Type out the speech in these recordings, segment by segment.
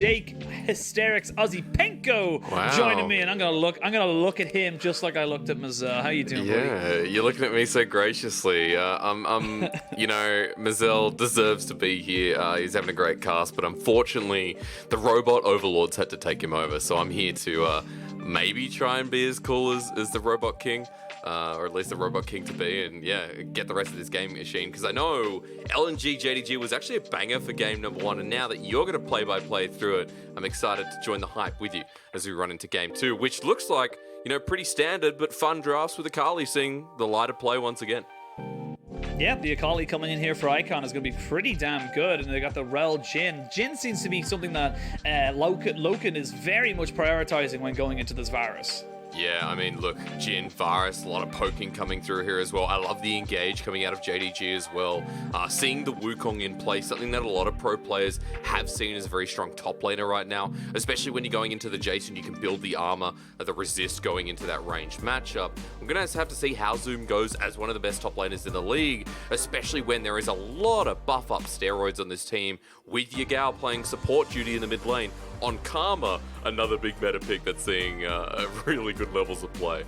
Jake Hysterics Ozzy Penko joining me, and I'm gonna look at him just like I looked at Mazel. How you doing, buddy? Yeah, you're looking at me so graciously. You know, Mazel deserves to be here. He's having a great cast, but unfortunately, the robot overlords had to take him over. So I'm here to maybe try and be as cool as the Robot King. Or at least the Robot King to be, and yeah, get the rest of this game machine, because I know LNG JDG was actually a banger for game number 1, and now that you're going to play-by-play through it, I'm excited to join the hype with you as we run into game 2, which looks like, you know, pretty standard but fun drafts with Akali seeing the light of play once again. Yeah, the Akali coming in here for Icon is going to be pretty damn good, and they got the Rel Jhin. Jhin seems to be something that Loken is very much prioritizing when going into this Varus. Yeah, I mean, look, Jhin, Varus, a lot of poking coming through here as well. I love the engage coming out of JDG as well. Seeing the Wukong in play, something that a lot of pro players have seen as a very strong top laner right now, especially when you're going into the Jason, you can build the armor, the resist going into that ranged matchup. I'm going to have to see how Zoom goes as one of the best top laners in the league, especially when there is a lot of buff up steroids on this team, with Yagao playing support duty in the mid lane. On Karma, another big meta pick that's seeing really good levels of play.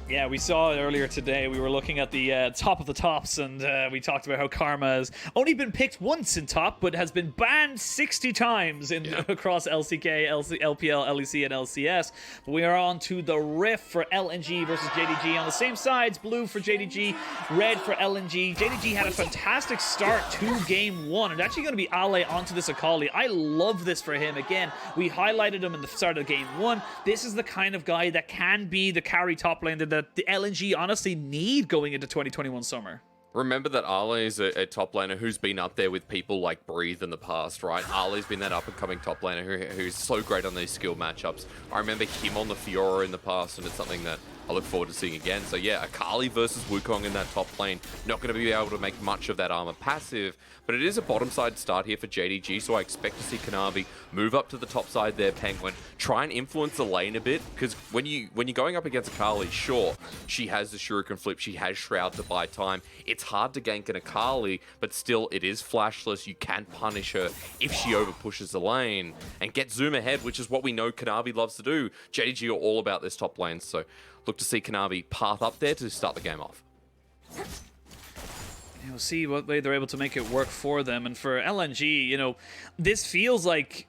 Yeah, we saw it earlier today. We were looking at the top of the tops, and we talked about how Karma has only been picked once in top, but has been banned 60 times across LCK, LPL, LEC, and LCS. But we are on to the Rift for LNG versus JDG. On the same sides, blue for JDG, red for LNG. JDG had a fantastic start to game 1, and actually going to be Ale onto this Akali. I love this for him. Again, we highlighted him in the start of game 1. This is the kind of guy that can be the carry top lane that the LNG honestly need going into 2021 summer. Remember that Ale is a top laner who's been up there with people like Breathe in the past, right? Ale's been that up-and-coming top laner who's so great on these skill matchups. I remember him on the Fiora in the past, and it's something that I look forward to seeing again. So yeah, Akali versus Wukong in that top lane. Not going to be able to make much of that armor passive, but it is a bottom side start here for JDG, so I expect to see Kanavi move up to the top side there, Penguin. Try and influence the lane a bit, because when you're going up against Akali, sure, she has the Shuriken flip, she has Shroud to buy time. It's hard to gank an Akali, but still, it is flashless. You can punish her if she over pushes the lane and get Zoom ahead, which is what we know Kanavi loves to do. JDG are all about this top lane, so look to see Kanavi path up there to start the game off. We'll see what way they're able to make it work for them. And for LNG, you know, this feels like...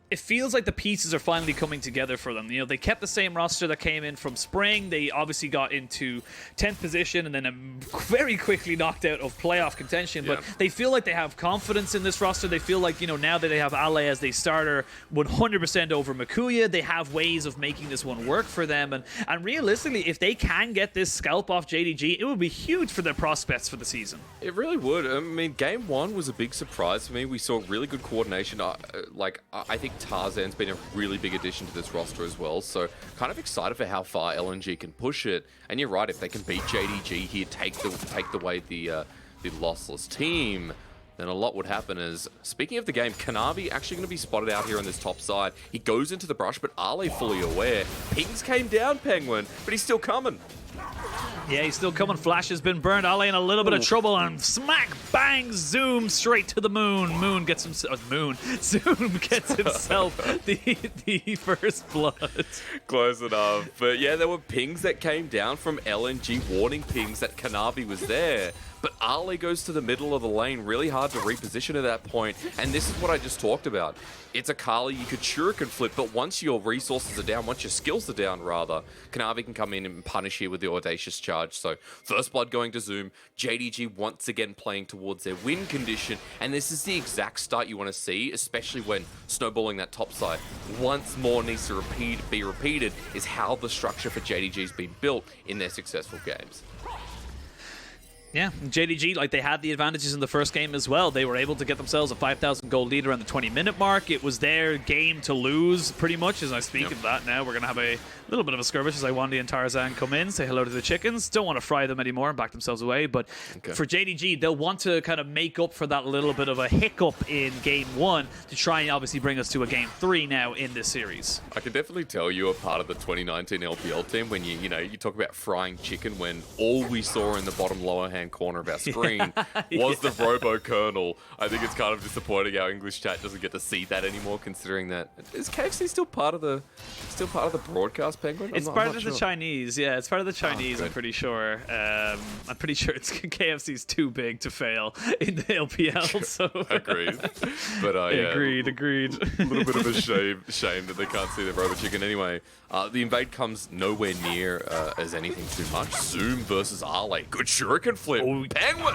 It feels like the pieces are finally coming together for them. You know, they kept the same roster that came in from spring. They obviously got into 10th position and then very quickly knocked out of playoff contention. But they feel like they have confidence in this roster. They feel like, you know, now that they have Ale as their starter 100% over Makuya, they have ways of making this one work for them. And realistically, if they can get this scalp off JDG, it would be huge for their prospects for the season. It really would. I mean, game 1 was a big surprise for me. We saw really good coordination. I think Tarzan's been a really big addition to this roster as well, so kind of excited for how far LNG can push it. And you're right, if they can beat JDG here, take away the lossless team, then a lot would happen. As speaking of the game, Kanavi actually going to be spotted out here on this top side. He goes into the brush, but Ale fully aware. Pings came down, Penguin, but he's still coming. Yeah, he's still coming. Flash has been burned. Ale in a little bit of trouble, and smack, bang, Zoom straight to the moon. Zoom gets himself the first blood. Close enough. But yeah, there were pings that came down from LNG, warning pings that Kanavi was there. But Ale goes to the middle of the lane, really hard to reposition at that point. And this is what I just talked about. It's Akali, you could Shuriken flip, but once your resources are down, once your skills are down rather, Kanavi can come in and punish here with the Audacious Charge. So first blood going to Zoom, JDG once again playing towards their win condition, and this is the exact start you want to see, especially when snowballing that top side once more needs to be repeated, is how the structure for JDG has been built in their successful games. Yeah, JDG, like, they had the advantages in the first game as well. They were able to get themselves a 5,000 gold lead around the 20-minute mark. It was their game to lose, pretty much. As I speak of that now, we're going to have a little bit of a skirmish as Iwandi and Tarzan come in, say hello to the chickens. Don't want to fry them anymore and back themselves away. But for JDG, they'll want to kind of make up for that little bit of a hiccup in game 1 to try and obviously bring us to a game 3 now in this series. I can definitely tell you are part of the 2019 LPL team when you talk about frying chicken, when all we saw in the bottom lower hand right-hand corner of our screen was the Robo Colonel. I think it's kind of disappointing our English chat doesn't get to see that anymore, considering that is KFC still part of the broadcast, Penguin? It's part of the Chinese, yeah. It's part of the Chinese. Good. I'm pretty sure. I'm pretty sure it's KFC's too big to fail in the LPL. So Agreed. But yeah, agreed. A little bit of a shame that they can't see the Robo Chicken. Anyway, the invade comes nowhere near as anything too much. Zoom versus Ale. Good shuriken flip. Oh. Penguin.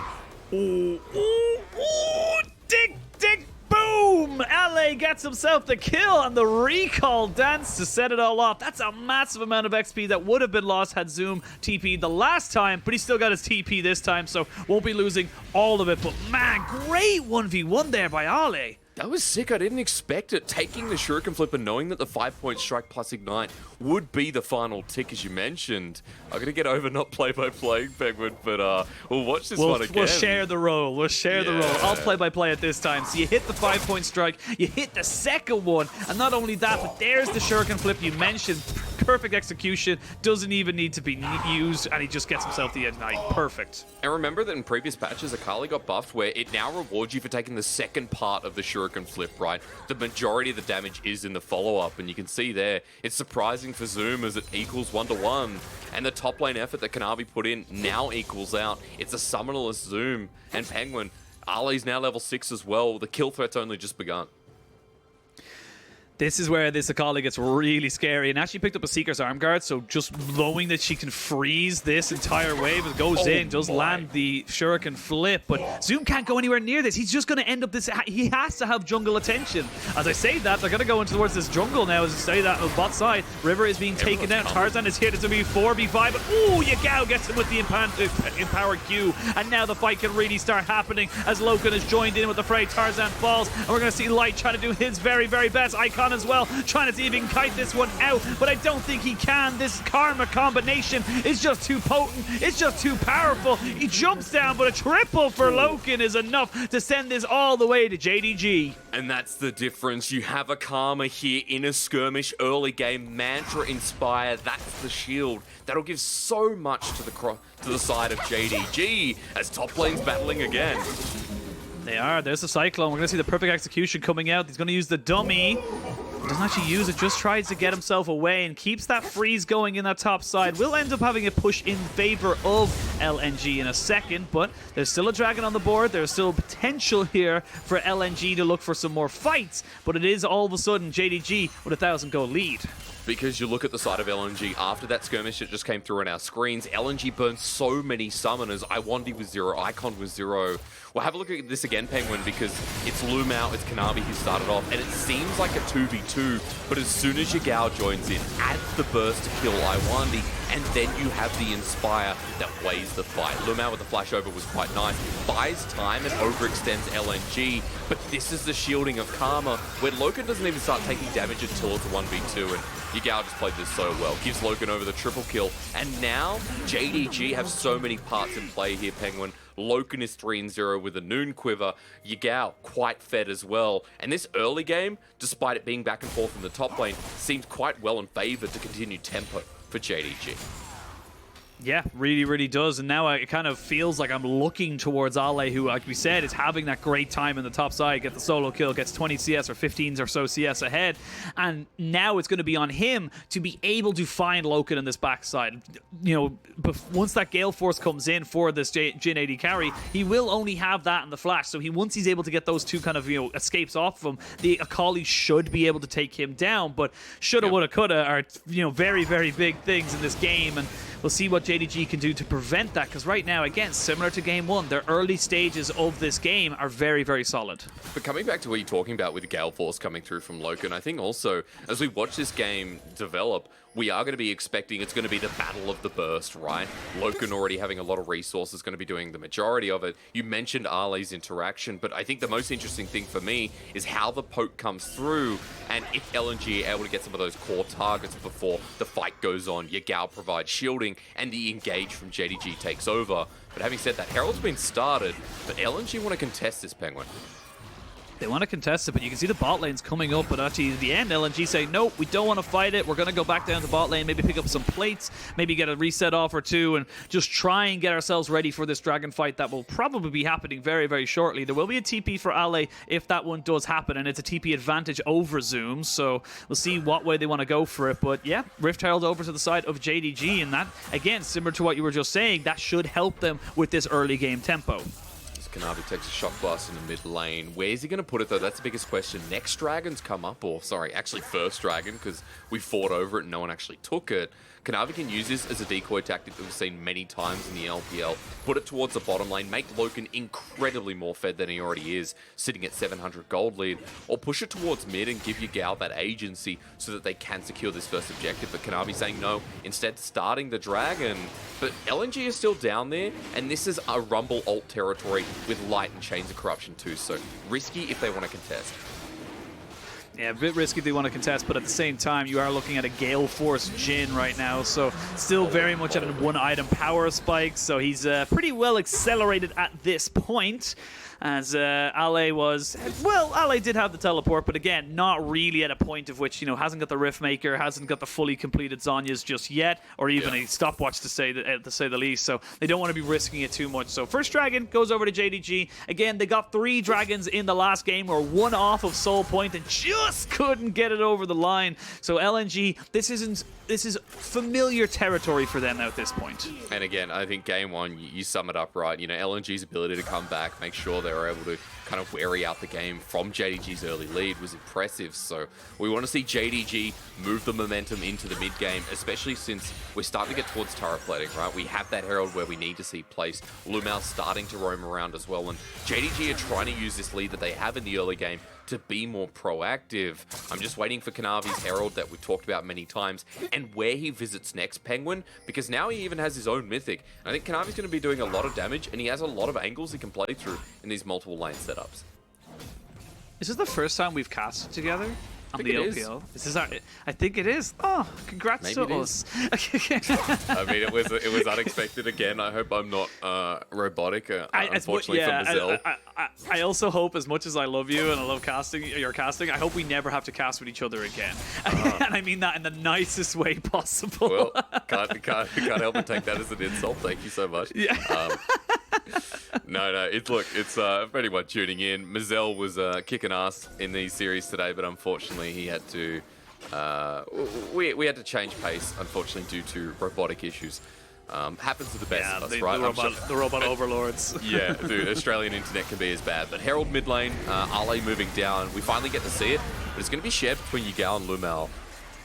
Dig, boom! LA gets himself the kill on the recall dance to set it all off. That's a massive amount of XP that would have been lost had Zoom TP'd the last time, but he still got his TP this time, so won't be losing all of it. But man, great 1v1 there by Ale. That was sick. I didn't expect it. Taking the shuriken flip and knowing that the 5-point strike plus ignite would be the final tick, as you mentioned. I'm going to get over not play-by-play, Penguin, but we'll watch this one again. We'll share the role. We'll share the role. I'll play-by-play it this time. So you hit the 5-point strike, you hit the second one, and not only that, but there's the shuriken flip you mentioned. Perfect execution, doesn't even need to be used, and he just gets himself the ignite. Perfect. And remember that in previous patches, Akali got buffed where it now rewards you for taking the second part of the shuriken flip, right? The majority of the damage is in the follow-up, and you can see there, it's surprising for Zoom as it equals 1-1. And the top lane effort that Kanavi put in now equals out. It's a summonerless Zoom, and Penguin. Ali's now level 6 as well. The kill threat's only just begun. This is where this Akali gets really scary. And actually picked up a Seeker's Arm Guard, so just knowing that she can freeze this entire wave, it goes in, does land the shuriken flip. But Zoom can't go anywhere near this. He's just going to end up this. He has to have jungle attention. As I say that, they're going to go into towards this jungle now. As I say that on the bot side, River is being taken down. Tarzan is here. There's going to be 4v5. But ooh, Yagao gets him with the empowered Q. And now the fight can really start happening as Loken has joined in with the fray. Tarzan falls. And we're going to see Light trying to do his very, very best. Icon as well, trying to see if he can kite this one out, but I don't think he can. This Karma combination is just too potent. It's just too powerful. He jumps down, but a triple for Loken is enough to send this all the way to JDG. And that's the difference. You have a Karma here in a skirmish early game. Mantra Inspire, that's the shield. That'll give so much to the side of JDG as top lane's battling again. They are. There's the Cyclone. We're going to see the perfect execution coming out. He's going to use the dummy. Doesn't actually use it, just tries to get himself away and keeps that freeze going in that top side. We'll end up having a push in favor of LNG in a second, but there's still a dragon on the board. There's still potential here for LNG to look for some more fights, but it is all of a sudden JDG with a 1,000-goal lead. Because you look at the side of LNG, after that skirmish that just came through on our screens, LNG burned so many summoners. Iwandi was 0, Icon was 0. Well, have a look at this again, Penguin, because it's Lumao, it's Kanavi who started off, and it seems like a 2v2, but as soon as Yagao joins in, adds the burst to kill Iwandi, and then you have the Inspire that weighs the fight. Lumao with the flashover was quite nice, buys time and overextends LNG, but this is the shielding of Karma, where Loken doesn't even start taking damage until it's a 1v2, and Yagao just played this so well. Gives Loken over the triple kill, and now JDG have so many parts in play here, Penguin. Loken is 3-0 with a Noon Quiver. Yagao quite fed as well. And this early game, despite it being back and forth in the top lane, seems quite well in favor to continue tempo for JDG. Yeah, really, really does. And now it kind of feels like I'm looking towards Ale, who, like we said, is having that great time in the top side, get the solo kill, gets 20 CS or 15 or so CS ahead. And now it's going to be on him to be able to find Loken in this backside. You know, once that Gale Force comes in for this Jin AD carry, he will only have that in the flash. So once he's able to get those two kind of, escapes off of him, the Akali should be able to take him down. But shoulda, woulda, coulda are, very, very big things in this game. And we'll see what JDG can do to prevent that, because right now, again, similar to Game 1, their early stages of this game are very, very solid. But coming back to what you're talking about with Gale Force coming through from Loken, I think also, as we watch this game develop, we are going to be expecting it's going to be the battle of the burst, right? Loken already having a lot of resources, going to be doing the majority of it. You mentioned Ale's interaction, but I think the most interesting thing for me is how the poke comes through, and if LNG are able to get some of those core targets before the fight goes on. Yagao provides shielding, and the engage from JDG takes over. But having said that, Herald's been started, but LNG want to contest this, Penguin. They want to contest it, but you can see the bot lane's coming up, but actually at the end, LNG say, no, we don't want to fight it. We're going to go back down to bot lane, maybe pick up some plates, maybe get a reset off or two, and just try and get ourselves ready for this dragon fight that will probably be happening very, very shortly. There will be a TP for Ale if that one does happen, and it's a TP advantage over Zoom, so we'll see what way they want to go for it. But yeah, Rift Herald over to the side of JDG, and that, again, similar to what you were just saying, that should help them with this early game tempo. Kanavi takes a shock blast in the mid lane. Where's he going to put it, though? That's the biggest question. Next dragon's come up, or sorry, actually first dragon, because we fought over it and no one actually took it. Kanavi can use this as a decoy tactic that we've seen many times in the LPL. Put it towards the bottom lane, make Loken incredibly more fed than he already is, sitting at 700 gold lead, or push it towards mid and give Yagao that agency so that they can secure this first objective. But Kanavi saying no, instead starting the dragon. But LNG is still down there, and this is a Rumble ult territory with Light and Chains of Corruption too, so risky if they want to contest. Yeah, a bit risky if they want to contest, but at the same time, you are looking at a Gale Force Jhin right now, so still very much at a one-item power spike, so he's pretty well accelerated at this point. As Ale was, well, Ale did have the teleport, but again, not really at a point of which, you know, hasn't got the Riftmaker, hasn't got the fully completed Zhonya's just yet, or even a stopwatch to say the least. So they don't want to be risking it too much. So first dragon goes over to JDG. Again, they got 3 dragons in the last game, or 1 off of Soul Point, and just couldn't get it over the line. So LNG, this is familiar territory for them now at this point. And again, I think game 1, you sum it up right. You know, LNG's ability to come back, make sure they were able to kind of weary out the game from JDG's early lead was impressive. So we want to see JDG move the momentum into the mid game, especially since we're starting to get towards turret plating, right? We have that Herald where we need to see placed. Lumao's starting to roam around as well, and JDG are trying to use this lead that they have in the early game to be more proactive. I'm just waiting for Kanavi's Herald that we've talked about many times, and where he visits next, Penguin, because now he even has his own Mythic. I think Kanavi's going to be doing a lot of damage, and he has a lot of angles he can play through in these multiple lane setups. Is this the first time we've casted together on the LPL? This is I think it is. Oh, congrats Maybe to us. I mean, it was unexpected again. I hope I'm not robotic, unfortunately for Mazel. I also hope, as much as I love you and I love your casting, I hope we never have to cast with each other again. And I mean that in the nicest way possible. Well, can't help but take that as an insult. Thank you so much. Yeah. No, it's for anyone tuning in, Mazel was kicking ass in these series today, but unfortunately he had to we had to change pace, unfortunately, due to robotic issues. Happens to the best of us, right? The robot overlords. Yeah, dude, Australian internet can be as bad. But Herald mid lane, Ale moving down. We finally get to see it, but it's going to be shared between Yagao and Lumao.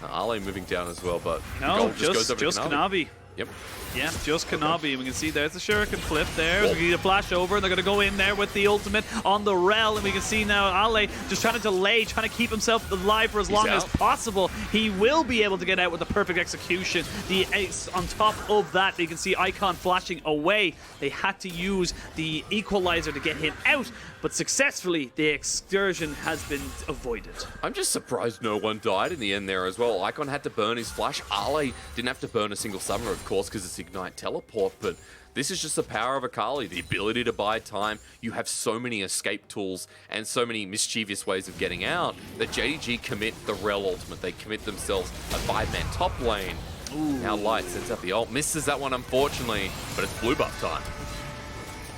Ale moving down as well, but no, just goes over just Kanavi. Yep. Yeah, just Kanavi. We can see there's the Shuriken flip there. We need a flash over, and they're going to go in there with the ultimate on the Rel, and we can see now Ale just trying to delay, trying to keep himself alive for as long as possible. He will be able to get out with the perfect execution. The ace on top of that, you can see Icon flashing away. They had to use the equalizer to get him out, but successfully the excursion has been avoided. I'm just surprised no one died in the end there as well. Icon had to burn his flash. Ale didn't have to burn a single summer, of course, because it's Ignite Teleport, but this is just the power of Akali, the ability to buy time. You have so many escape tools and so many mischievous ways of getting out that JDG commit the Rel ultimate. They commit themselves a 5-man top lane. Ooh. Now Light sends out the ult. Misses that one, unfortunately, but it's blue buff time.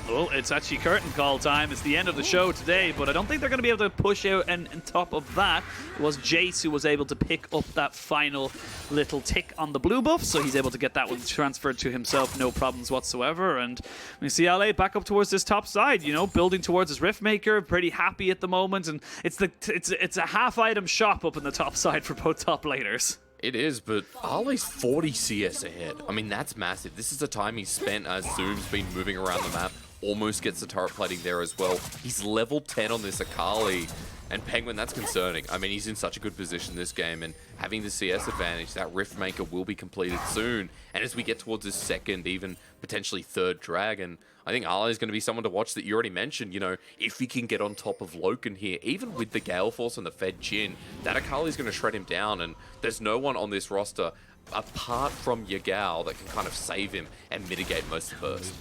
Well, it's actually curtain call time. It's the end of the show today, but I don't think they're going to be able to push out, and on top of that, it was Jace who was able to pick up that final little tick on the blue buff, so he's able to get that one transferred to himself, no problems whatsoever. And we see LA back up towards this top side, you know, building towards his Riftmaker, pretty happy at the moment, and it's a half-item shop up in the top side for both top laners. It is, but Ali's 40 CS ahead. I mean, that's massive. This is the time he's spent as Zoom's been moving around the map. Almost gets the turret plating there as well. He's level 10 on this Akali. And Penguin, that's concerning. I mean, he's in such a good position this game, and having the CS advantage, that Riftmaker will be completed soon. And as we get towards this second, even potentially third dragon, I think Ali is going to be someone to watch that you already mentioned. You know, if he can get on top of Loken here, even with the Gale Force and the Fed Jhin, that Akali is going to shred him down. And there's no one on this roster apart from Yagao that can kind of save him and mitigate most of the burst.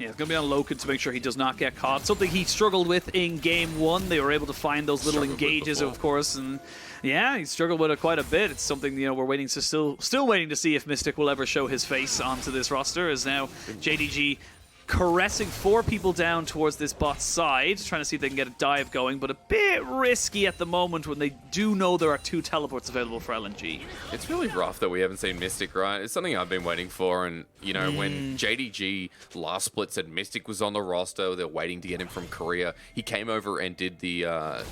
Yeah, it's going to be on Loken to make sure he does not get caught. Something he struggled with in Game 1. They were able to find those little engages, of course, and yeah, he struggled with it quite a bit. It's something, you know, we're waiting to still waiting to see if Mystic will ever show his face onto this roster, as now JDG caressing 4 people down towards this bot side, trying to see if they can get a dive going, but a bit risky at the moment when they do know there are 2 teleports available for LNG. It's really rough that we haven't seen Mystic, right? It's something I've been waiting for, and, you know, when JDG last split said Mystic was on the roster, they're waiting to get him from Korea, he came over and did the...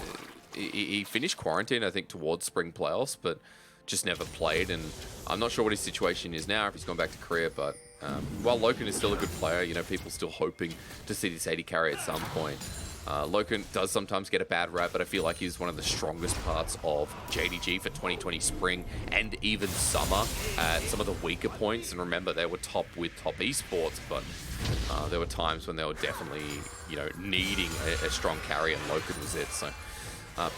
he finished quarantine, I think, towards spring playoffs, but just never played, and I'm not sure what his situation is now, if he's gone back to Korea, but while Loken is still a good player, you know, people still hoping to see this 80 carry at some point. Loken does sometimes get a bad rap, but I feel like he's one of the strongest parts of JDG for 2020 spring and even summer at some of the weaker points. And remember, they were top with top esports, but there were times when they were definitely, you know, needing a strong carry, and Loken was it. So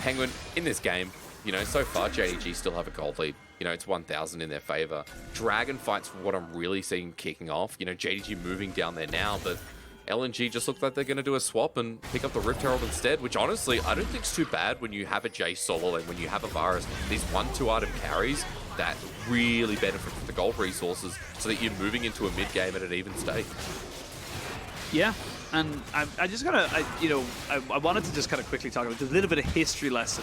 Penguin in this game, you know, so far JDG still have a gold lead. You know, it's 1,000 in their favor. Dragon Fight's what I'm really seeing kicking off. You know, JDG moving down there now, but LNG just looks like they're going to do a swap and pick up the Rift Herald instead, which honestly, I don't think it's too bad when you have a J solo and when you have a Varus. These 1-2 item carries that really benefit from the gold resources so that you're moving into a mid game at an even state. Yeah. And I just gotta, I wanted to just kind of quickly talk about a little bit of history lesson.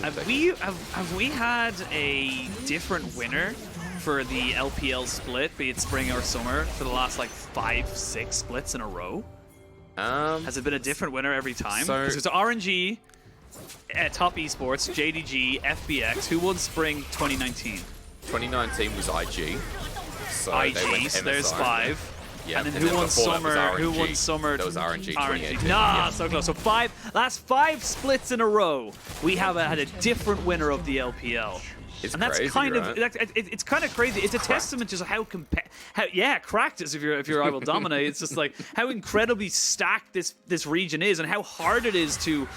Have we had a different winner for the LPL split, be it spring or summer, for the last like 5-6 splits in a row? Has it been a different winner every time? Because it's RNG, Top Esports, JDG, FBX. Who won spring 2019? 2019 was IG. So IG, they went so there's 5. Yeah, and then who won summer? Who won summer? That was RNG. RNG. Nah, so close. So last 5 splits in a row, we have had a different winner of the LPL. And that's crazy, kind right? of it's kind of crazy. It's a testament to how cracked is if you're I Will Dominate. It's just like how incredibly stacked this region is, and how hard it is to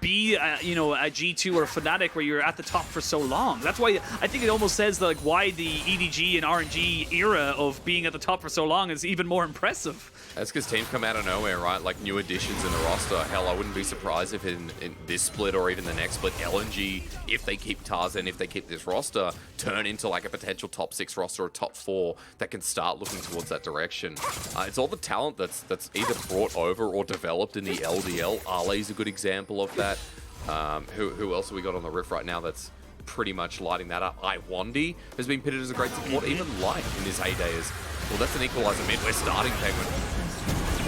be a G2 or a Fnatic where you're at the top for so long. That's why I think it almost says like why the EDG and RNG era of being at the top for so long is even more impressive. That's because teams come out of nowhere, right? Like new additions in the roster. Hell, I wouldn't be surprised if in this split or even the next split, LNG, if they keep Tarzan, if they keep this roster, turn into like a potential top 6 roster or top 4 that can start looking towards that direction. It's all the talent that's either brought over or developed in the LDL. Arley's a good example of that. Who else have we got on the Rift right now that's pretty much lighting that up? Iwandi has been pitted as a great support, even Light in his heyday is. Well, that's an equalizer mid. We're starting, Penguin.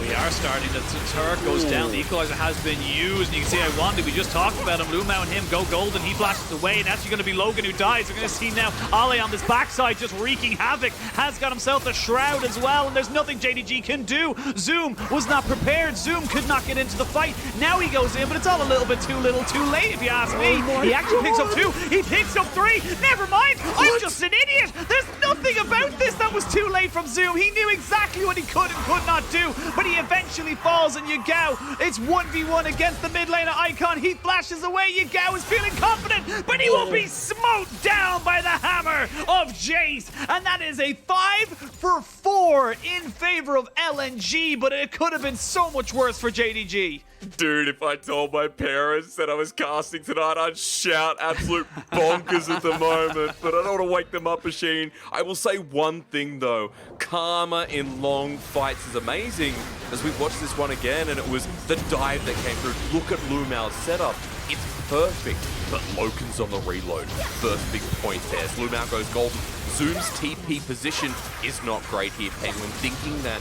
We are starting. The turret goes down. The equalizer has been used. And you can see Iwandi, we just talked about him. Lumao and him go golden. He flashes away. And that's going to be Logan who dies. We're going to see now Ale on this backside just wreaking havoc. Has got himself a shroud as well. And there's nothing JDG can do. Zoom was not prepared. Zoom could not get into the fight. Now he goes in, but it's all a little bit too little too late if you ask me. He actually picks up 2. He picks up 3. Never mind. I'm just an idiot. There's nothing about this that was too late from Zoom. He knew exactly what he could and could not do. But he eventually falls, and Yagao, it's 1v1 against the mid laner Icon. He flashes away. Yagao is feeling confident, but he will be smote down by the hammer of Jace. And that is a 5-for-4 in favor of LNG, but it could have been so much worse for JDG. Dude, if I told my parents that I was casting tonight, I'd shout absolute bonkers at the moment. But I don't want to wake them up, Machine. I will say one thing, though. Karma in long fights is amazing. As we watched this one again, and it was the dive that came through. Look at Lumao's setup. It's perfect. But Loken's on the reload. First big point there. As Lumao goes golden. Zoom's TP position is not great here, Penguin, thinking that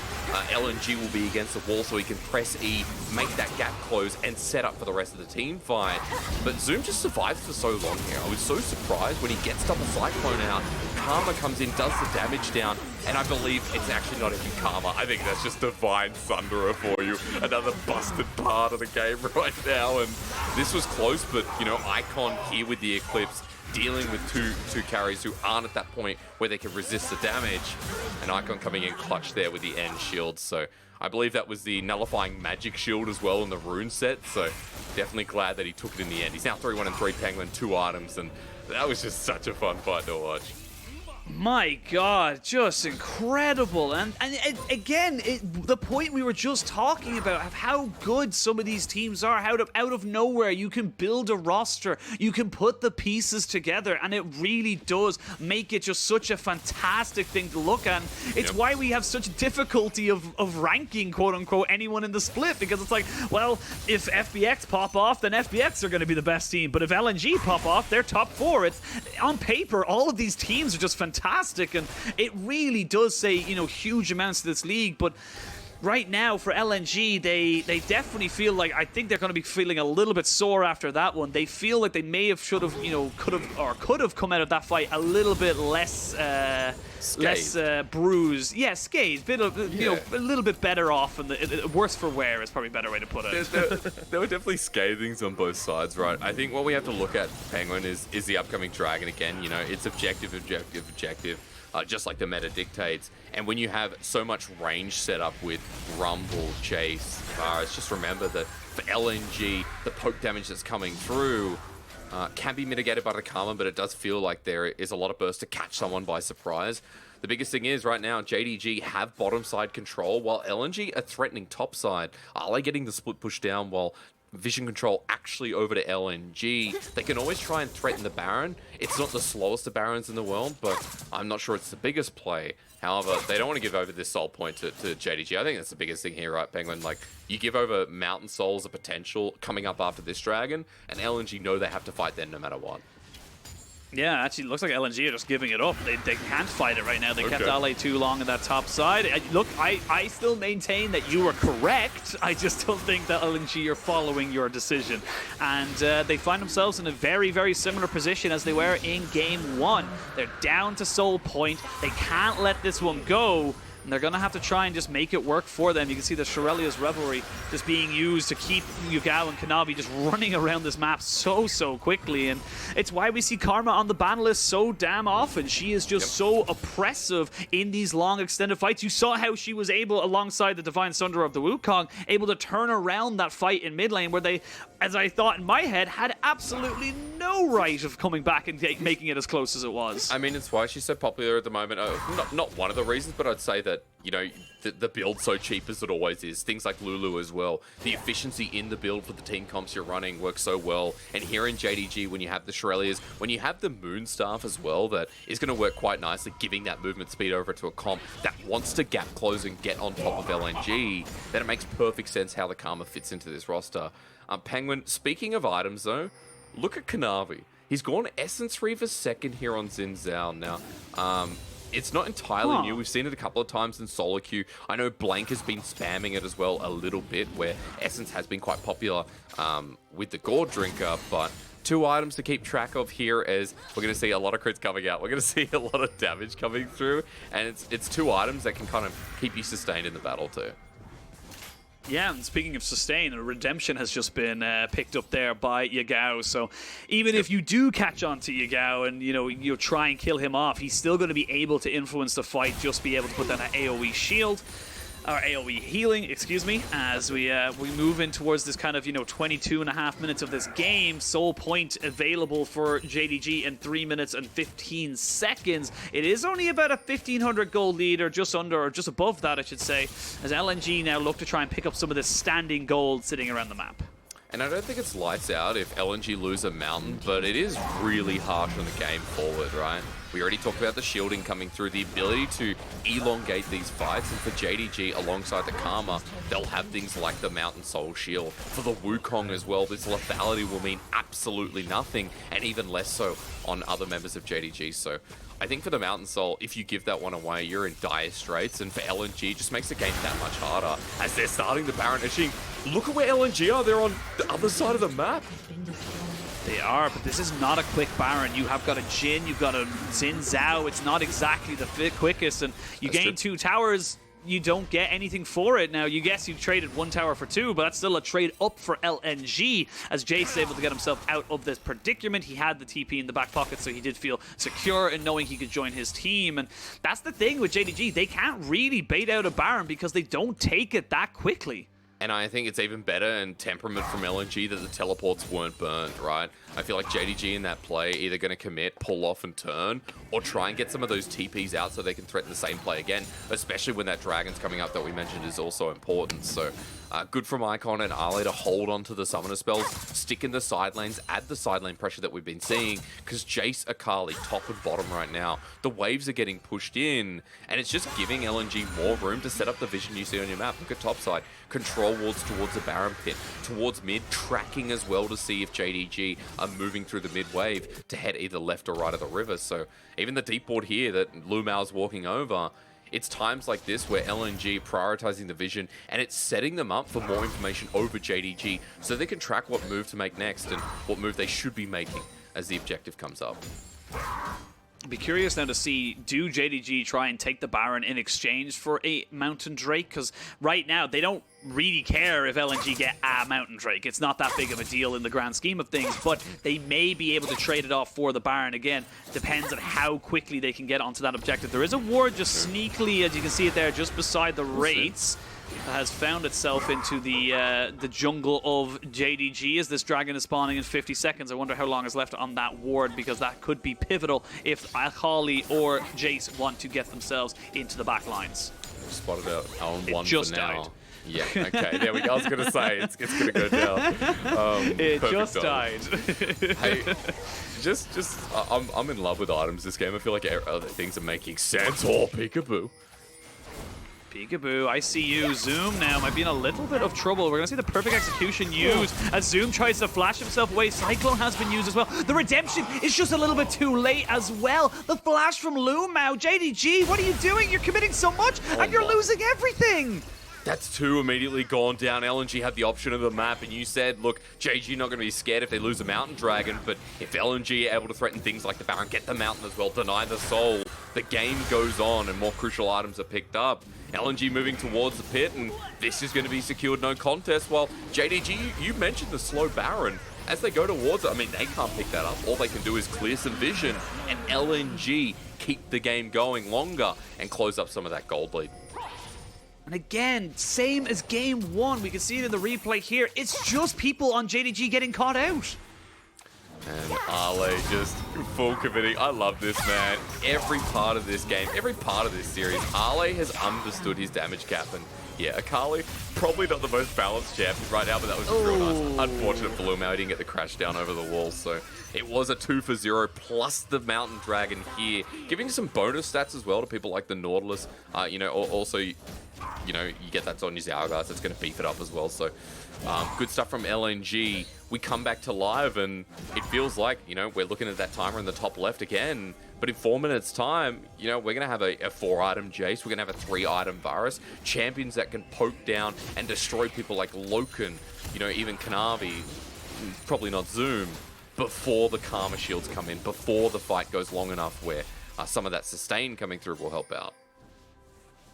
LNG will be against the wall so he can press E, make that gap close, and set up for the rest of the team fight. But Zoom just survives for so long here. I was so surprised when he gets double Cyclone out. Karma comes in, does the damage down, and I believe it's actually not even Karma. I think that's just Divine Thunderer for you. Another busted part of the game right now. And this was close, but, you know, Icon here with the Eclipse, dealing with two carries who aren't at that point where they can resist the damage. And Icon coming in clutch there with the end shield. So I believe that was the nullifying magic shield as well in the rune set. So definitely glad that he took it in the end. He's now 3-1-3 Penguin, 2 items. And that was just such a fun fight to watch. My God, just incredible. And again, the point we were just talking about of how good some of these teams are, how out of nowhere you can build a roster, you can put the pieces together, and it really does make it just such a fantastic thing to look at. It's why we have such difficulty of ranking, quote unquote, anyone in the split, because it's like, well, if FBX pop off, then FBX are going to be the best team, but if LNG pop off, they're top 4. It's on paper, all of these teams are just fantastic, and it really does say, you know, huge amounts to this league. But right now for LNG, they definitely feel like, I think they're going to be feeling a little bit sore after that one. They feel like they may have, should have, you know, could have come out of that fight a little bit less bruised. Yeah, scathed, you know, a little bit better off, and worse for wear is probably a better way to put it. There were definitely scathings on both sides, right? I think what we have to look at, Penguin, is the upcoming Dragon again. You know, it's objective, just like the meta dictates. And when you have so much range set up with Rumble, Chase, Varus, just remember that for LNG, the poke damage that's coming through can be mitigated by the Karma, but it does feel like there is a lot of burst to catch someone by surprise. The biggest thing is, right now, JDG have bottom side control, while LNG are threatening top side. Are they getting the split push down while vision control actually over to LNG? They can always try and threaten the Baron. It's not the slowest of Barons in the world, but I'm not sure it's the biggest play. However, they don't want to give over this soul point to JDG. I think that's the biggest thing here, right, Penguin? Like, you give over Mountain Souls a potential coming up after this Dragon, and LNG know they have to fight then no matter what. Yeah, actually, it looks like LNG are just giving it up. They can't fight it right now. They kept Ale too long on that top side. Look, I still maintain that you are correct. I just don't think that LNG are following your decision. And they find themselves in a very, very similar position as they were in Game 1. They're down to Soul Point. They can't let this one go. And they're going to have to try and just make it work for them. You can see the Shirelia's Revelry just being used to keep Yugao and Kanavi just running around this map so quickly. And it's why we see Karma on the ban list so damn often. She is just so oppressive in these long extended fights. You saw how she was able, alongside the Divine Sunder of the Wukong, able to turn around that fight in mid lane where they, as I thought in my head, had absolutely no right of coming back and making it as close as it was. I mean, it's why she's so popular at the moment. Not one of the reasons, but I'd say that, you know, the build so cheap as it always is. Things like Lulu as well. The efficiency in the build for the team comps you're running works so well. And here in JDG, when you have the Shirelias, when you have the Moonstaff as well, that is going to work quite nicely, giving that movement speed over to a comp that wants to gap close and get on top of LNG, then it makes perfect sense how the Karma fits into this roster. Penguin, speaking of items though, look at Kanavi. He's gone Essence Reaver second here on Xin Zhao now. It's not entirely new. We've seen it a couple of times in solo queue. I know Blank has been spamming it as well a little bit, where Essence has been quite popular with the Gourd Drinker, but two items to keep track of here as we're going to see a lot of crits coming out. We're going to see a lot of damage coming through, and it's two items that can kind of keep you sustained in the battle too. Yeah, and speaking of sustain, Redemption has just been picked up there by Yagao. So even if you do catch on to Yagao and you try and kill him off, he's still going to be able to influence the fight, just be able to put down an AoE shield. Or AoE healing, excuse me, as we move in towards this kind of 22.5 minutes of this game. Soul Point available for JDG in 3 minutes and 15 seconds. It is only about a 1,500 gold lead, or just under, or just above that, I should say, as LNG now look to try and pick up some of this standing gold sitting around the map. And I don't think it's lights out if LNG lose a mountain, but it is really harsh on the game forward, right? We already talked about the shielding coming through, the ability to elongate these fights, and for JDG alongside the Karma, they'll have things like the Mountain Soul Shield. For the Wukong as well, this lethality will mean absolutely nothing, and even less so on other members of JDG. So I think for the Mountain Soul, if you give that one away, you're in dire straits, and for LNG, it just makes the game that much harder as they're starting the Baron. Actually, look at where LNG are. They're on the other side of the map. They are, but this is not a quick Baron. You have got a Jhin, you've got a Xin Zhao. It's not exactly the quickest, and you gain 2 towers. You don't get anything for it. Now, you traded 1 tower for 2, but that's still a trade up for LNG, as Jace is able to get himself out of this predicament. He had the TP in the back pocket, so he did feel secure in knowing he could join his team. And that's the thing with JDG. They can't really bait out a Baron because they don't take it that quickly. And I think it's even better in temperament from LNG that the teleports weren't burned, right? I feel like JDG in that play either going to commit, pull off and turn, or try and get some of those TPs out so they can threaten the same play again, especially when that Dragon's coming up that we mentioned is also important. So good from Icon and Ale to hold on to the summoner spells, stick in the side lanes, add the side lane pressure that we've been seeing, because Jace, Akali, top and bottom right now, the waves are getting pushed in, and it's just giving LNG more room to set up the vision you see on your map. Look at top side, control wards towards the Baron pit, towards mid, tracking as well to see if JDG are moving through the mid wave to head either left or right of the river. So even the deep ward here that Lumao's walking over, it's times like this where LNG prioritizing the vision, and it's setting them up for more information over JDG so they can track what move to make next and what move they should be making as the objective comes up. I'd be curious now to see, do JDG try and take the Baron in exchange for a Mountain Drake? Because right now, they don't really care if LNG get a Mountain Drake. It's not that big of a deal in the grand scheme of things, but they may be able to trade it off for the Baron. Again, depends on how quickly they can get onto that objective. There is a ward just sneakily, as you can see it there, just beside the Wraiths, that has found itself into the jungle of JDG as this dragon is spawning in 50 seconds. I wonder how long is left on that ward, because that could be pivotal if Akali or Jace want to get themselves into the back lines. Spotted out on one just for now. died. Yeah, okay, there we go. I was going to say, it's going to go down. It just died. Hey, I'm in love with items this game. I feel like other things are making sense. Oh, peekaboo. Peekaboo, I see you. Zoom now might be in a little bit of trouble. We're going to see the perfect execution used as Zoom tries to flash himself away. Cyclone has been used as well. The redemption is just a little bit too late as well. The flash from Lumao. JDG, what are you doing? You're committing so much and you're losing everything. That's two immediately gone down. LNG had the option of the map, and you said, look, JG not going to be scared if they lose a Mountain Dragon, but if LNG are able to threaten things like the Baron, get the Mountain as well, deny the Soul, the game goes on and more crucial items are picked up. LNG moving towards the pit, and this is going to be secured no contest, while JDG, you mentioned the slow Baron. As they go towards it, I mean, they can't pick that up. All they can do is clear some vision, and LNG keep the game going longer and close up some of that gold lead. And again, same as game one. We can see it in the replay here. It's just people on JDG getting caught out. And Ale just full committing. I love this, man. Every part of this game, every part of this series, Ale has understood his damage cap. And yeah, Akali, probably not the most balanced champion right now, but that was real nice. Unfortunate for Lumao, he didn't get the crash down over the wall. So it was a 2 for 0 plus the Mountain Dragon here, giving some bonus stats as well to people like the Nautilus. Also, you get that on your Zalgas, that's going to beef it up as well. So good stuff from LNG. We come back to live, and it feels like, we're looking at that timer in the top left again. But in 4 minutes' time, we're going to have a 4-item Jace. We're going to have a 3-item Varus. Champions that can poke down and destroy people like Loken, even Kanavi, probably not Zoom, before the Karma shields come in, before the fight goes long enough where some of that sustain coming through will help out.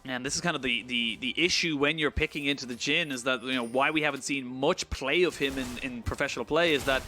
And this is kind of the issue when you're picking into the Jhin, is that why we haven't seen much play of him in professional play is that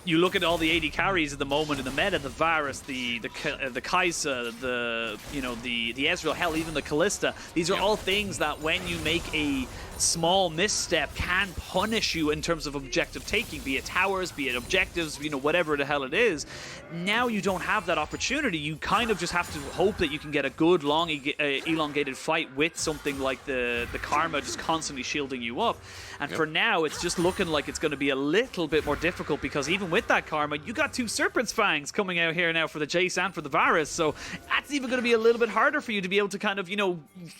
you look at all the AD carries at the moment in the meta, the Varus, the Kai'Sa, the Ezreal, hell, even the Kalista. These are all things that when you make a small misstep can punish you in terms of objective taking, be it towers, be it objectives, whatever the hell it is. Now you don't have that opportunity. You kind of just have to hope that you can get a good, long, elongated fight with something like the Karma just constantly shielding you up. And for now, it's just looking like it's going to be a little bit more difficult, because even with that Karma, you got 2 Serpent's Fangs coming out here now for the Jace and for the Varus. So that's even going to be a little bit harder for you to be able to kind of,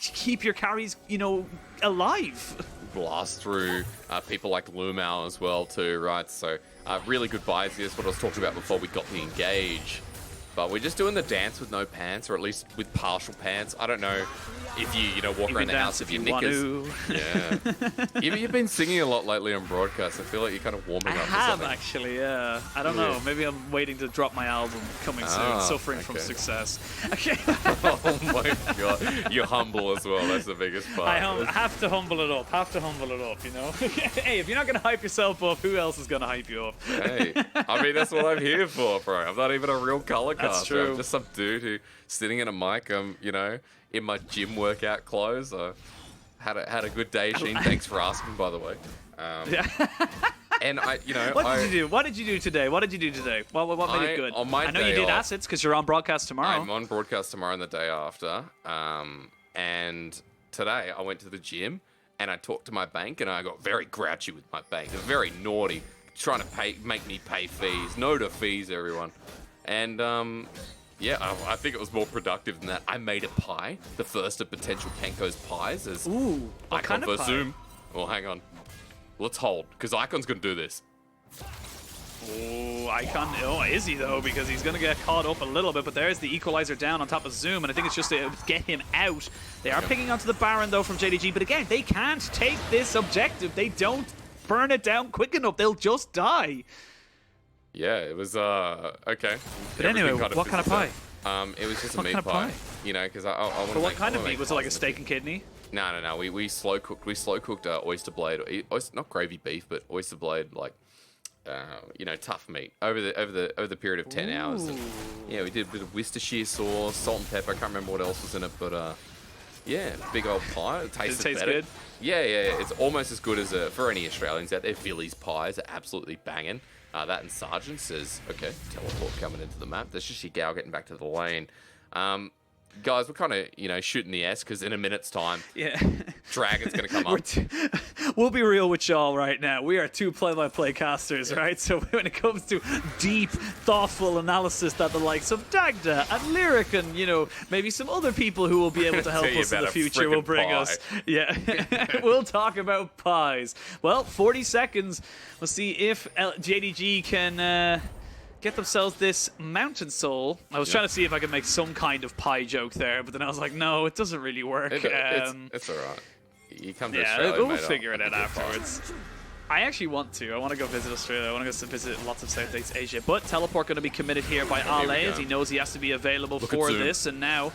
keep your carries, alive. Blast through people like Lumao as well too, right? So really good buys here. That's what I was talking about before we got the engage. But we're just doing the dance with no pants, or at least with partial pants. I don't know if you walk around the house with your knickers. Yeah. You've been singing a lot lately on broadcast. I feel like you're kind of warming up. I have actually, yeah. I don't know. Maybe I'm waiting to drop my album coming soon. Suffering from success. Okay. Oh my god. You're humble as well. That's the biggest part. I have to humble it up. Hey, if you're not going to hype yourself up, who else is going to hype you up? Hey, I mean, that's what I'm here for, bro. I'm not even a real color caster. That's true. I'm just some dude who sitting in a mic, in my gym workout clothes. Had a good day, Sheen. Thanks for asking, by the way. Yeah. And What did you do? What did you do today? What made it good? On my I know you day did off- assets because you're on broadcast tomorrow. I'm on broadcast tomorrow and the day after. And today I went to the gym and I talked to my bank and I got very grouchy with my bank. They're very naughty, trying to make me pay fees. No to fees, everyone. And yeah, I think it was more productive than that. I made a pie, the first of potential Kenko's pies. As Ooh, what Icon kind of versus pie? Zoom. Well, hang on. Let's hold, because Icon's going to do this. Oh, Icon. Oh, is he though? Because he's going to get caught up a little bit. But there's the equalizer down on top of Zoom, and I think it's just to get him out. They are picking onto the Baron though from JDG, but again, they can't take this objective. They don't burn it down quick enough. They'll just die. Yeah, it was, okay. But anyway, what kind of pie? It was just a What meat kind of pie. pie? You know, because I want to But what kind of meat? Was it like a steak and kidney? No. We slow cooked. We slow cooked oyster blade, not gravy beef, but oyster blade, like tough meat over the period of 10 hours. And, yeah, we did a bit of Worcestershire sauce, salt and pepper. I can't remember what else was in it, but yeah, big old pie. It tasted taste better. good? Yeah. It's almost as good as for any Australians out there. Villiers pies are absolutely banging. That and Sergeant says, okay, teleport coming into the map. That's just your gal getting back to the lane. Guys, we're kind of, shooting the S because in a minute's time, Yeah. Dragon's going to come up. We'll be real with y'all right now. We are two play-by-play casters, right? So when it comes to deep, thoughtful analysis that the likes of Dagda and Lyric and, maybe some other people who will be able to help Tell you us in about the a future will frickin' bring pie. us. Yeah. We'll talk about pies. Well, 40 seconds. We'll see if JDG can... get themselves this Mountain Soul. I was trying to see if I could make some kind of pie joke there, but then I was like, no, it doesn't really work. It's all right. You come to Yeah, Australia, we'll mate, figure it out I'll be fine. afterwards. I actually want to. I want to go visit Australia. I want to go visit lots of Southeast Asia. But teleport going to be committed here by Here we Ale as go. he knows he has to be available Look at for Zoom. this. And now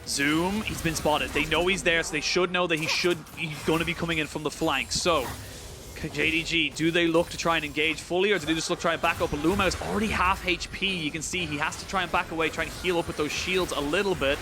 Zoom, he's been spotted. They know he's there, so they should know that he's going to be coming in from the flank. So JDG, do they look to try and engage fully, or do they just look to try and back up? Luma is already half HP. You can see he has to try and back away, try and heal up with those shields a little bit.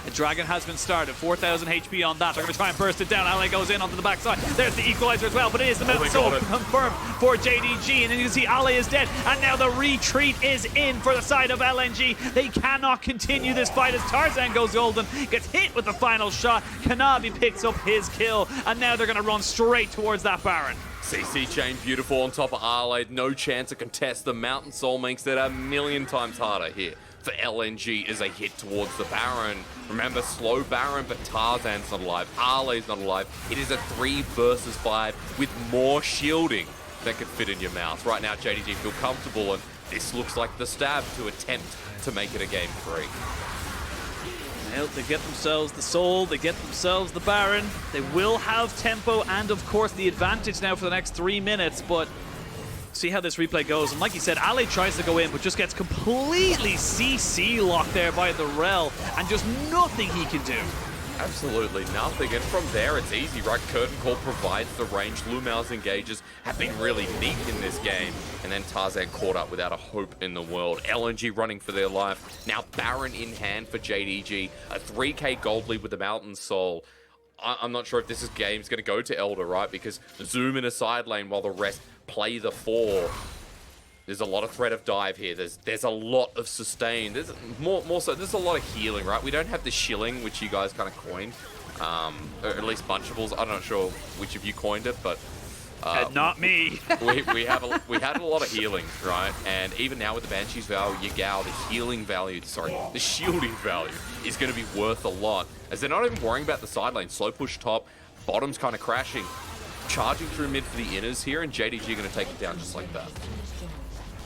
The Dragon has been started. 4,000 HP on that. They're going to try and burst it down. Ale goes in onto the backside. There's the equalizer as well, but it is the Mountain Soul confirmed for JDG. And then you can see Ale is dead. And now the retreat is in for the side of LNG. They cannot continue this fight as Tarzan goes golden, gets hit with the final shot. Kanabi picks up his kill. And now they're going to run straight towards that Baron. CC chain beautiful on top of Ale. No chance to contest. The Mountain Soul makes it a million times harder here. For LNG is a hit towards the Baron. Remember, slow Baron, but Tarzan's not alive. Ale's not alive. It is a 3 versus 5 with more shielding that could fit in your mouth. Right now, JDG feel comfortable, and this looks like the stab to attempt to make it a game 3. They get themselves the Soul, they get themselves the Baron. They will have tempo and, of course, the advantage now for the next 3 minutes, but see how this replay goes. And like you said, Ale tries to go in, but just gets completely CC locked there by the Rel, and just nothing he can do. Absolutely nothing, and from there it's easy, right? Curtain Call provides the range. Lumao's engages have been really neat in this game, and then Tarzan caught up without a hope in the world. LNG running for their life. Now Baron in hand for JDG, a 3k gold lead with the Mountain Soul. I'm not sure if this game's going to go to Elder, right? Because Zoom in a side lane while the rest play the 4. There's a lot of threat of dive here. There's a lot of sustain. There's more so. There's a lot of healing, right? We don't have the shilling, which you guys kind of coined, or at least Bunchables. I'm not sure which of you coined it, but Not me. we had a lot of healing, right? And even now with the Banshee's Vow, Yagao, the healing value, the shielding value is going to be worth a lot, as they're not even worrying about the side lane. Slow push top, bottom's kind of crashing, charging through mid for the inners here, and JDG going to take it down just like that.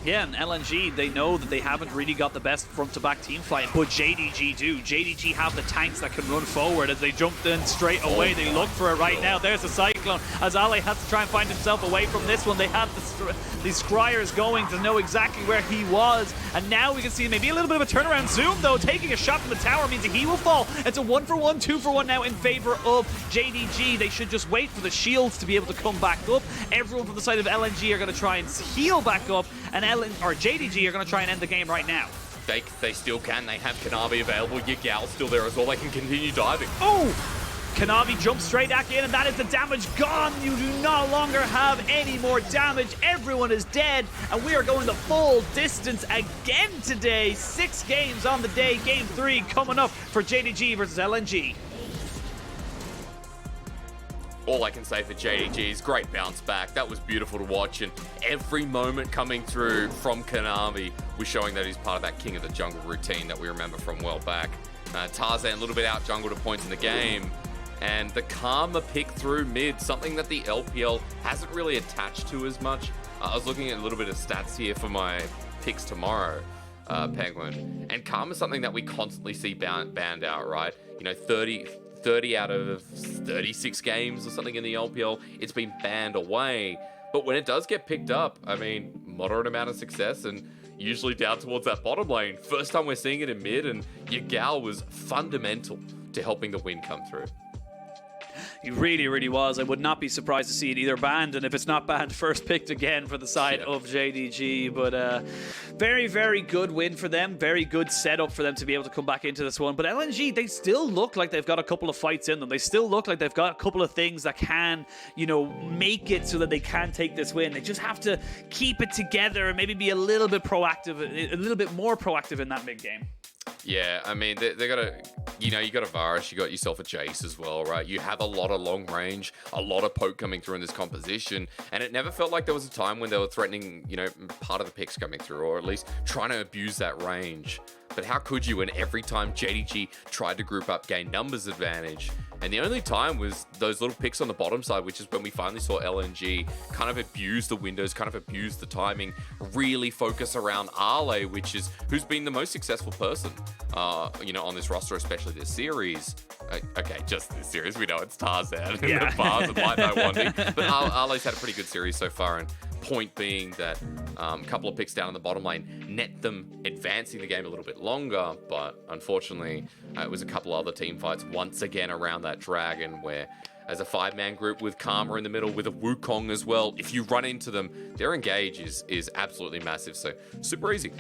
Yeah, and LNG, they know that they haven't really got the best front-to-back team fight, but JDG do. JDG have the tanks that can run forward as they jumped in straight away. They look for it right now. There's a Cyclone as Ale has to try and find himself away from this one. They had the Scryers going to know exactly where he was, and now we can see maybe a little bit of a turnaround. Zoom, though, taking a shot from the tower means that he will fall. It's a 1-for-1, 2-for-1 now in favor of JDG. They should just wait for the shields to be able to come back up. Everyone from the side of LNG are going to try and heal back up, and JDG are going to try and end the game right now. They still can. They have Kanabi available. Yagal's still there as well. They can continue diving. Oh! Kanavi jumps straight back in, and that is the damage gone. You do no longer have any more damage. Everyone is dead, and we are going the full distance again today. 6 games on the day. Game 3 coming up for JDG versus LNG. All I can say for JDG is great bounce back. That was beautiful to watch, and every moment coming through from Kanavi was showing that he's part of that King of the Jungle routine that we remember from well back. Tarzan a little bit out jungled at points in the game, and the Karma pick through mid, something that the LPL hasn't really attached to as much. I was looking at a little bit of stats here for my picks tomorrow, Penguin, and Karma is something that we constantly see banned out, right? You know, 30 out of 36 games or something in the LPL, it's been banned away. But when it does get picked up, I mean, moderate amount of success and usually down towards that bottom lane. First time we're seeing it in mid, and Yagal was fundamental to helping the win come through. He really, really was. I would not be surprised to see it either banned, and if it's not banned, first picked again for the side of JDG. But very, very good win for them. Very good setup for them to be able to come back into this one. But LNG, they still look like they've got a couple of fights in them. They still look like they've got a couple of things that can, you know, make it so that they can take this win. They just have to keep it together and maybe be a little bit proactive, a little bit more proactive in that mid game. Yeah, I mean, they got to, you know, you got a Varus, you got yourself a Jace as well, right? You have a lot of long range, a lot of poke coming through in this composition, and it never felt like there was a time when they were threatening, you know, part of the picks coming through, or at least trying to abuse that range. But how could you when every time JDG tried to group up, gain numbers advantage? And the only time was those little picks on the bottom side, which is when we finally saw LNG kind of abuse the windows, kind of abuse the timing, really focus around Ale, which is who's been the most successful person, you know, on this roster, especially this series. Okay, just this series. We know it's Tarzan and the bars and Light Night Wandy. But Ale's had a pretty good series so far, and point being that a couple of picks down in the bottom lane net them advancing the game a little bit longer, but unfortunately it was a couple other team fights once again around that dragon where, as a 5-man group with Karma in the middle, with a Wukong as well, if you run into them, their engage is absolutely massive, so super easy.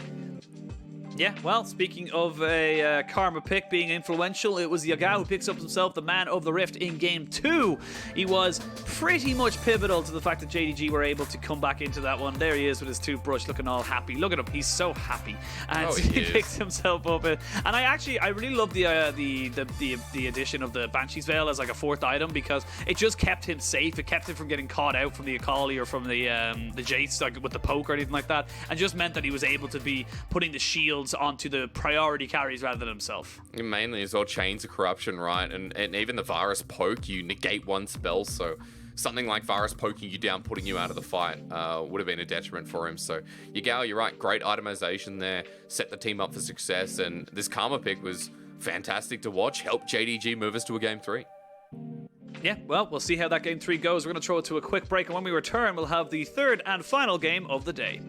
Yeah, well, speaking of a Karma pick being influential, it was Yaga who picks up himself the Man of the Rift in Game 2. He was pretty much pivotal to the fact that JDG were able to come back into that one. There he is with his toothbrush looking all happy. Look at him, he's so happy. And he picks himself up. And I really love the addition of the Banshee's Veil as like a 4th item, because it just kept him safe. It kept him from getting caught out from the Akali or from the Jace, like with the poke or anything like that, and just meant that he was able to be putting the shield onto the priority carries rather than himself. Mainly as well, Chains of Corruption, right? And even the Varus poke, you negate one spell, so something like Varus poking you down, putting you out of the fight, would have been a detriment for him. So Yagal, you're right, great itemization there, set the team up for success, and this Karma pick was fantastic to watch, helped JDG move us to a Game 3. Yeah, well, we'll see how that Game 3 goes. We're going to throw it to a quick break, and when we return, we'll have the 3rd and final game of the day.